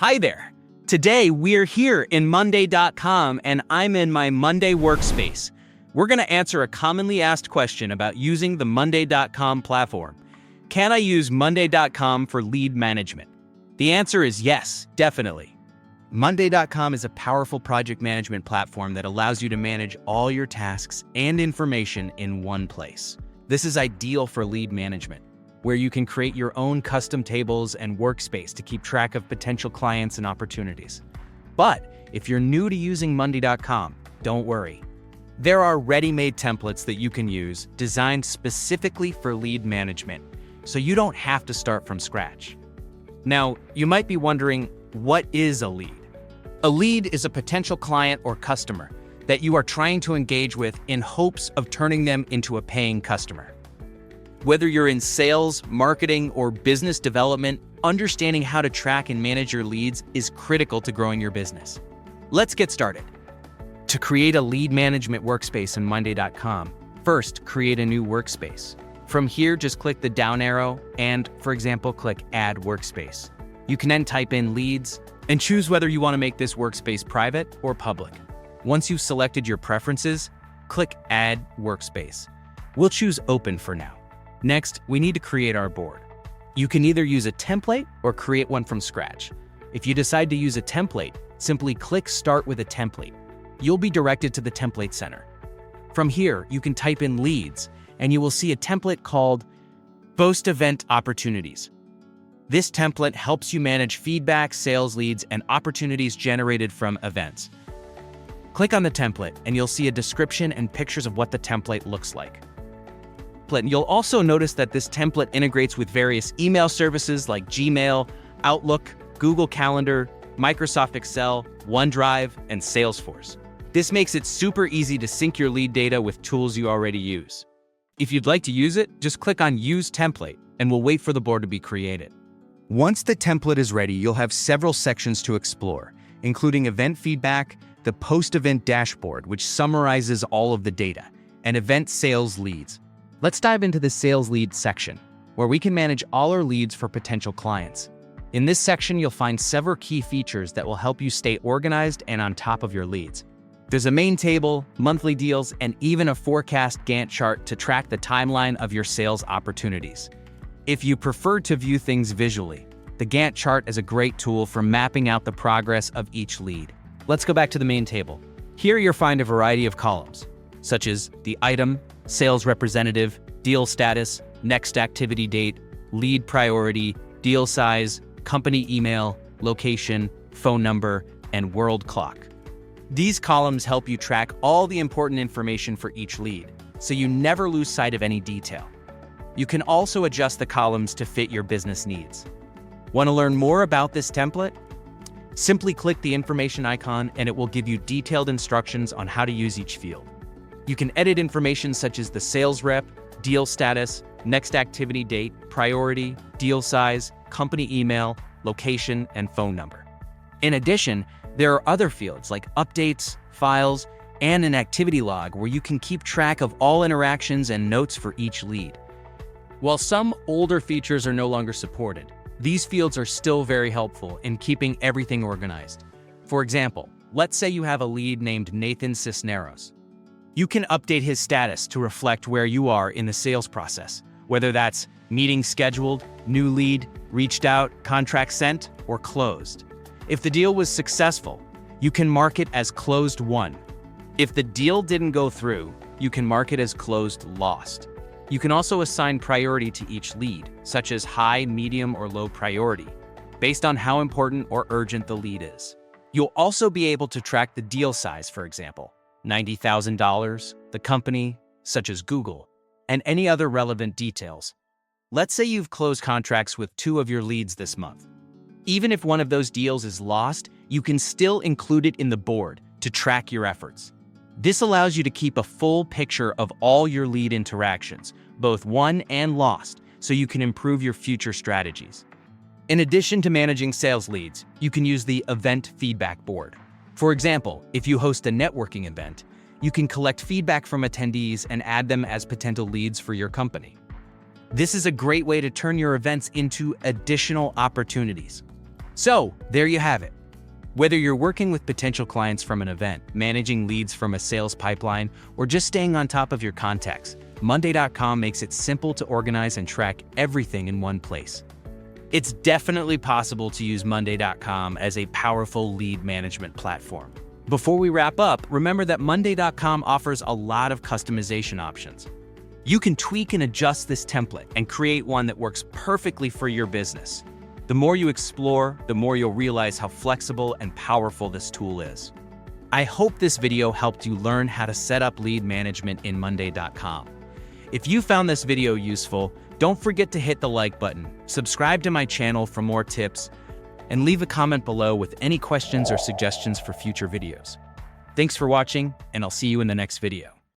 Hi there. Today we're here in Monday.com and I'm in my Monday workspace. We're going to answer a commonly asked question about using the Monday.com platform. Can I use Monday.com for lead management? The answer is yes, definitely. Monday.com is a powerful project management platform that allows you to manage all your tasks and information in one place. This is ideal for lead management, where you can create your own custom tables and workspace to keep track of potential clients and opportunities. But if you're new to using Monday.com, don't worry. There are ready-made templates that you can use designed specifically for lead management, so you don't have to start from scratch. Now, you might be wondering, what is a lead? A lead is a potential client or customer that you are trying to engage with in hopes of turning them into a paying customer. Whether you're in sales, marketing, or business development, understanding how to track and manage your leads is critical to growing your business. Let's get started. To create a lead management workspace in Monday.com, first create a new workspace. From here, just click the down arrow and, for example, click Add Workspace. You can then type in leads and choose whether you want to make this workspace private or public. Once you've selected your preferences, click Add Workspace. We'll choose Open for now. Next, we need to create our board. You can either use a template or create one from scratch. If you decide to use a template, simply click Start with a template. You'll be directed to the Template Center. From here, you can type in leads, and you will see a template called Post-Event Opportunities. This template helps you manage feedback, sales leads, and opportunities generated from events. Click on the template, and you'll see a description and pictures of what the template looks like. You'll also notice that this template integrates with various email services like Gmail, Outlook, Google Calendar, Microsoft Excel, OneDrive, and Salesforce. This makes it super easy to sync your lead data with tools you already use. If you'd like to use it, just click on Use Template, and we'll wait for the board to be created. Once the template is ready, you'll have several sections to explore, including event feedback, the post-event dashboard, which summarizes all of the data, and event sales leads. Let's dive into the sales lead section, where we can manage all our leads for potential clients. In this section, you'll find several key features that will help you stay organized and on top of your leads. There's a main table, monthly deals, and even a forecast Gantt chart to track the timeline of your sales opportunities. If you prefer to view things visually, the Gantt chart is a great tool for mapping out the progress of each lead. Let's go back to the main table. Here you'll find a variety of columns, such as the item, sales representative, deal status, next activity date, lead priority, deal size, company email, location, phone number, and world clock. These columns help you track all the important information for each lead, so you never lose sight of any detail. You can also adjust the columns to fit your business needs. Want to learn more about this template? Simply click the information icon and it will give you detailed instructions on how to use each field. You can edit information such as the sales rep, deal status, next activity date, priority, deal size, company email, location, and phone number. In addition, there are other fields like updates, files, and an activity log where you can keep track of all interactions and notes for each lead. While some older features are no longer supported, these fields are still very helpful in keeping everything organized. For example, let's say you have a lead named Nathan Cisneros. You can update his status to reflect where you are in the sales process, whether that's meeting scheduled, new lead, reached out, contract sent, or closed. If the deal was successful, you can mark it as closed won. If the deal didn't go through, you can mark it as closed lost. You can also assign priority to each lead, such as high, medium, or low priority, based on how important or urgent the lead is. You'll also be able to track the deal size, for example, $90,000, the company, such as Google, and any other relevant details. Let's say you've closed contracts with 2 of your leads this month. Even if one of those deals is lost, you can still include it in the board to track your efforts. This allows you to keep a full picture of all your lead interactions, both won and lost, so you can improve your future strategies. In addition to managing sales leads, you can use the Event Feedback Board. For example, if you host a networking event, you can collect feedback from attendees and add them as potential leads for your company. This is a great way to turn your events into additional opportunities. So, there you have it. Whether you're working with potential clients from an event, managing leads from a sales pipeline, or just staying on top of your contacts, Monday.com makes it simple to organize and track everything in one place. It's definitely possible to use Monday.com as a powerful lead management platform. Before we wrap up, remember that Monday.com offers a lot of customization options. You can tweak and adjust this template and create one that works perfectly for your business. The more you explore, the more you'll realize how flexible and powerful this tool is. I hope this video helped you learn how to set up lead management in Monday.com. If you found this video useful, don't forget to hit the like button, subscribe to my channel for more tips, and leave a comment below with any questions or suggestions for future videos. Thanks for watching, and I'll see you in the next video.